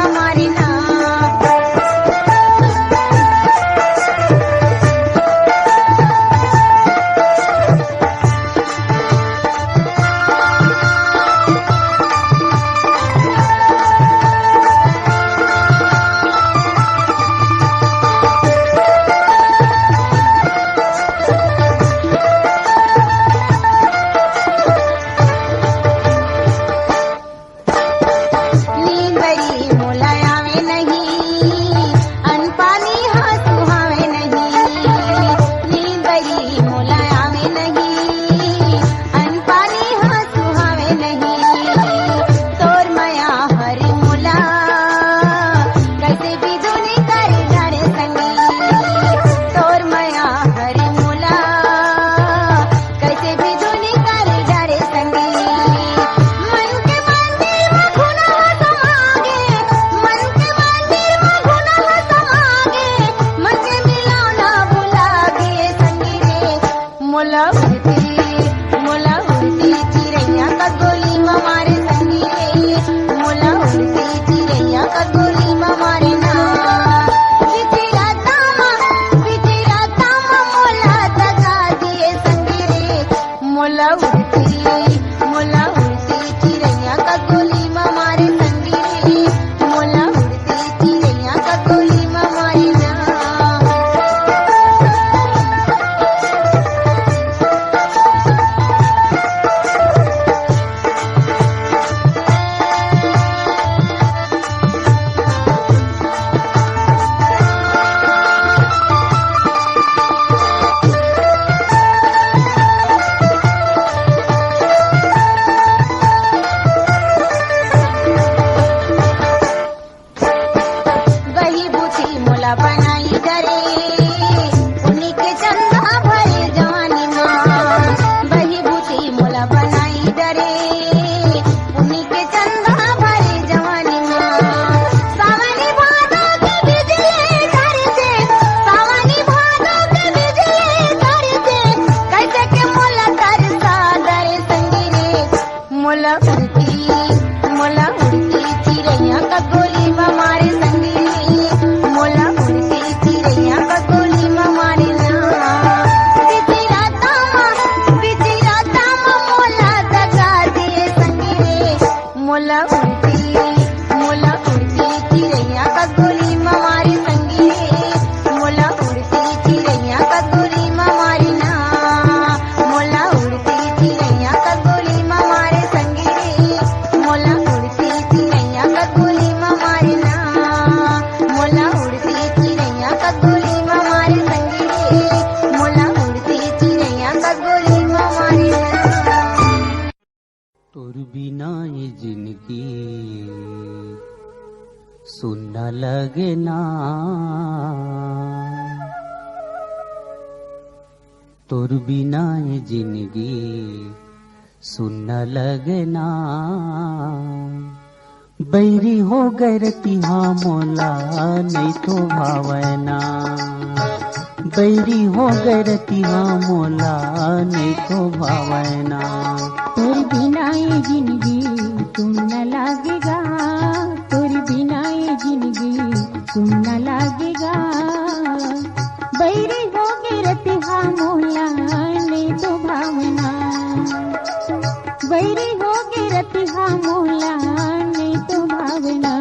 हमारे ना। तोर बिना ये जिंदगी सुनना लगे ना, तोर बिना ये जिंदगी सुनना लगे ना। बैरी हो गए रतिहा मोला नहीं तो भावना, बैरी हो गए रतिहा मोला नहीं तो भावना। तोर बिना ये जिंदगी तुम न लागेगा, तोर बिना ये जिंदगी तुम न लागेगा। बैरी हो गए रतिहा मोला नहीं तो भावना, बैरी हो गए रतिहा मोला नहीं तो भावना।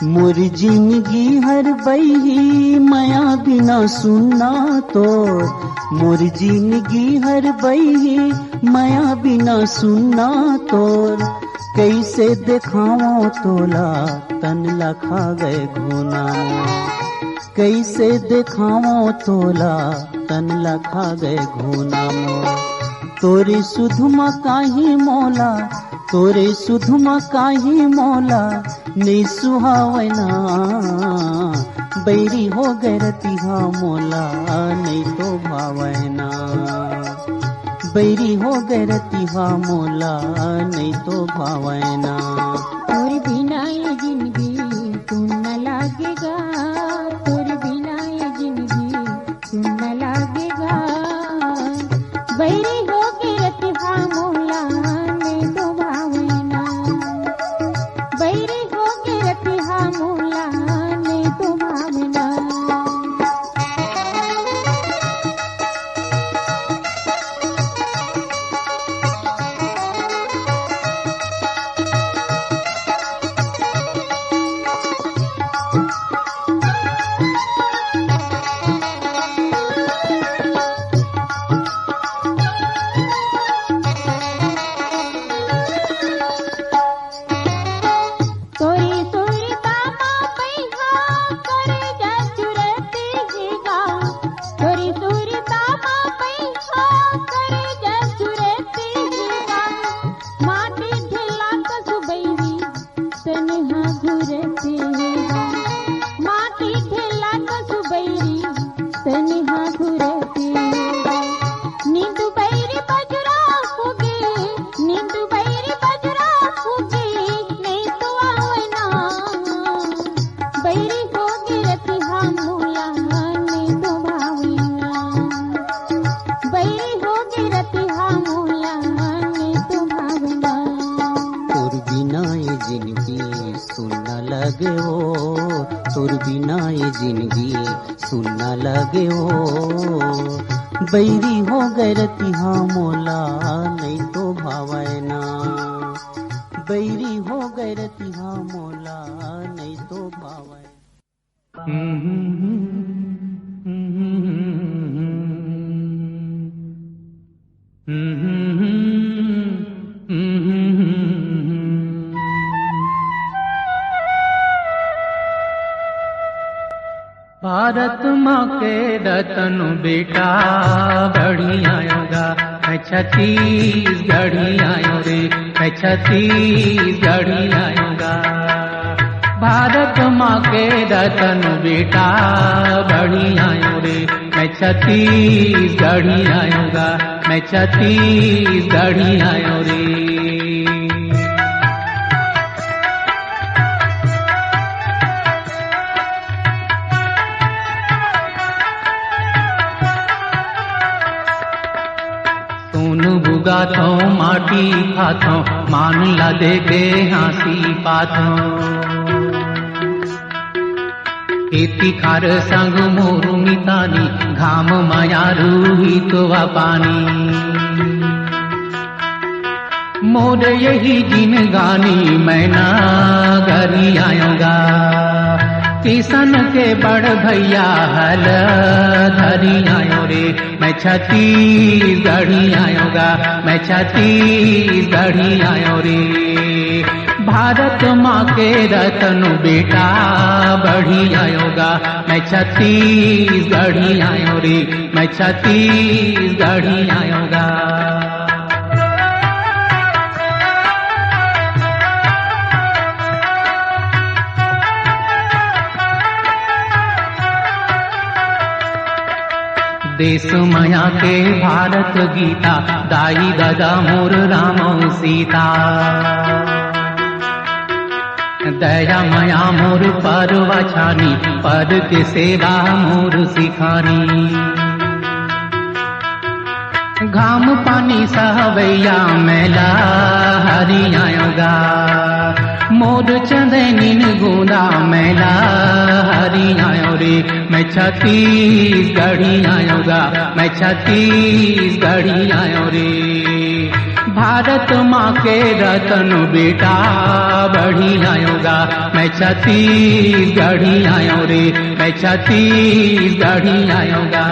मोर जिंदगी हर बही माया बिना सुनना तोर, मोर जिंदगी हर बही माया बिना सुनना तोर। कैसे दिखाओ तोला तन लखा गए घुना, कैसे दिखाओ तोला तन लखा गए घुना। तोरी सुधमा काही मोला तोरे सुधमा काही मोला नहीं सुहावना, बैरी हो गए रतिहा मोला नहीं तो भावना, बैरी हो गए रतिहा मोला नहीं तो भावना। तोर बिना ये जिंदगी सुन न लागेगा, तोर बिना ये जिंदगी सुन न लागेगा, बैरी हो के रतिहा मोला नहीं तो भावना, बैरी हो के रतिहा मोला नहीं तो भावना। तोर बिना ये जिंदगी सुनना लगे हो, बैरी हो गए रतिहा मोला नहीं तो भावना, बैरी हो गए रतिहा मोला नहीं तो भावना। भारत माँ के रतन बेटा बढ़िया आयोगा, मैं छत्तीसगढ़ी आयो रे, मैं छत्तीसगढ़ी आयोगा। भारत माँ के रतन बेटा बढ़िया आयो रे, मैं छत्तीसगढ़ी आयोगा, मैं छत्तीसगढ़ी आयो रे। बुगाथो माटी खाथो मान ला दे के हाँसी पाथो, खेती खार संग मोरू मितानी घाम माया रूही तो पानी, मोर यही जिन गानी मैं ना घरी आयोगा, किसान के बड़ भैया हल धरी आयो रे, मैं छत्तीसगढ़ी आयोगा, मैं छत्तीसगढ़ी आयो रे। भारत माँ के रतन बेटा बढ़ी आयोगा, मैं छत्तीसगढ़ी आयो रे, मैं छत्तीसगढ़ी आयोगा। देश माया के भारत गीता दाई दादा मोर राम सीता, दया माया मोर परवा छानी पद के सेवा मोर सिखानी, घाम पानी सहवैया मैला हरी आयोगा, मोर चंदनीन गोदा मैला हरी आयो रे, मैं छत्तीसगढ़ी आयोगा, मैं छत्तीसगढ़ी आयो रे। भारत माँ के रतन बेटा बढ़ी आयोगा, मैं छत्तीसगढ़ी आयो रे, मैं छत्तीसगढ़ी आयोगा।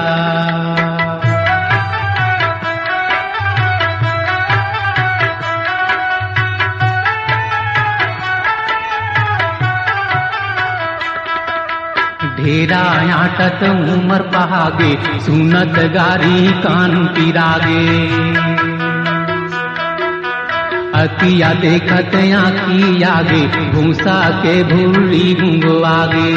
ढेरा आटत उमर पहागे, सुनत गारी कान पिरागे, अतिया देखत आखी आगे, भूसा के भूरी घुंगो आगे।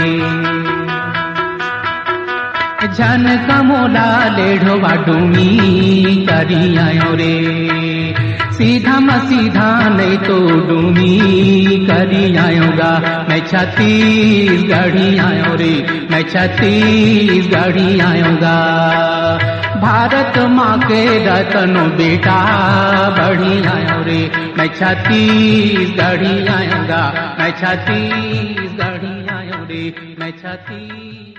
झन कमोला लेढ़वा डूमी करी आयो रे, सीधा म सीधा नहीं तो डूमी करी आयोगा। मैं छत्तीसगढ़ी आयो रे, मैं छत्तीसगढ़ी आयोगा। भारत माँ के रतनो बेटा बढ़ी आयो रे, मैं छत्तीसगढ़ी आयोगा, मैं छत्तीसगढ़ी आयो रे, मैं छत्तीस